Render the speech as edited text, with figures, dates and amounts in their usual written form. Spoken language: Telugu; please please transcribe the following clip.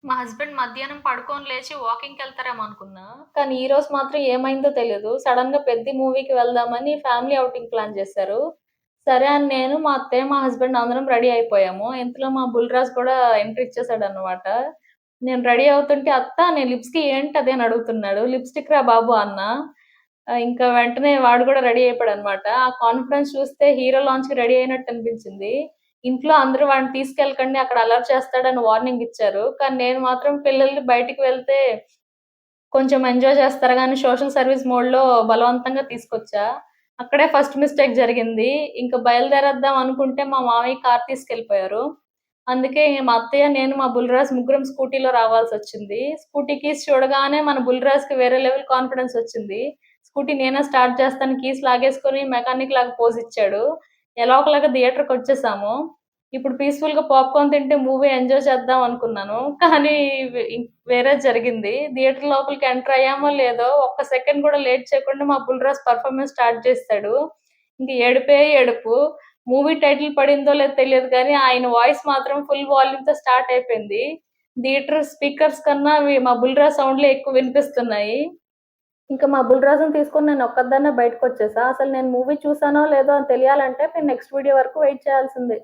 మా హస్బెండ్ మధ్యాహ్నం పడుకొని లేచి వాకింగ్‌కెళ్తారేమో అనుకున్నా. కానీ ఈరోజు మాత్రం ఏమైందో తెలీదు. సడెన్‌గా 'పెద్ది' మూవీకి వెళ్దామని ఫ్యామిలీ ఔటింగ్ ప్లాన్ చేశారు. సరే అని నేను, మా అత్తయ్య, మా హస్బెండ్ అందరం రెడీ అయిపోయాము. ఇంతలో మా బుల్‌రాజు కూడా ఎంట్రీ ఇచ్చేసాడన్నమాట. నేను రెడీ అవుతుంటే, "అత్త నేను లిప్స్‌కి ఏంటది?" అని అడుగుతున్నాడు. "లిప్‌స్టిక్ రా బాబు" అన్నా. ఇంకా వెంటనే వాడు కూడా రెడీ అయిపోయాడన్నమాట. ఆ కాన్ఫిడెన్స్ చూస్తే హీరో లాంచ్‌కి రెడీ అయినట్టు అనిపించింది. ఇంట్లో అందరూ వాడిని తీసుకెళ్ళకండి అక్కడ అల్లరి చేస్తాడని వార్నింగ్ ఇచ్చారు. కానీ నేను మాత్రం పిల్లలు బయటికి వెళ్తే కొంచెం ఎంజాయ్ చేస్తారు గానీ సోషల్ సర్వీస్ మోడ్‌లో బలవంతంగా తీసుకొచ్చా. అక్కడే ఫస్ట్ మిస్టేక్ జరిగింది. ఇంక బయలుదేరేద్దాం అనుకుంటే మా మామయ్య కారు తీసుకెళ్ళిపోయారు. అందుకే మా అత్తయ్య, నేను, మా బుల్‌రాజు ముగ్గురం స్కూటీలో రావాల్సొచ్చింది. స్కూటీ కీస్ చూడగానే మన బుల్‌రాజుకి వేరే లెవెల్ కాన్ఫిడెన్స్ వచ్చింది. స్కూటీ నేనే స్టార్ట్ చేస్తాను కీస్ లాగేసుకొని మెకానిక్ లాగా పోజ్ ఇచ్చాడు. ఎలాగోలాగా థియేటర్‌కొచ్చేసాము. ఇప్పుడు పీస్‌ఫుల్‌గా పాప్‌కార్న్ తింటే మూవీ ఎంజాయ్ చేద్దాం అనుకున్నాను. కానీ వేరేది జరిగింది. థియేటర్ లోపలికి ఎంటర్ అయ్యామో లేదో ఒక్క సెకండ్ కూడా లేట్ చేయకుండా మా బుల్‌రాజు పెర్ఫార్మన్స్ స్టార్ట్ చేసేసాడు. ఇంక ఏడుపే ఏడుపు. మూవీ టైటిల్ పడిందో లేదో తెలియదు కానీ ఆయన వాయిస్ మాత్రం ఫుల్ వాల్యూమ్‌తో స్టార్ట్ అయిపోయింది. థియేటర్ స్పీకర్స్ కన్నా మా బుల్‌రాజు సౌండ్‌లే ఎక్కువ వినిపిస్తున్నాయి. ఇంకా మా బుల్‌రాజుని తీసుకొని నేను ఒక్కదాన్నే బయటకొచ్చేసా. అసలు నేను మూవీ చూసానో లేదో అని తెలియాలంటే మీరు నెక్స్ట్ వీడియో వరకు వెయిట్ చేయాల్సిందే.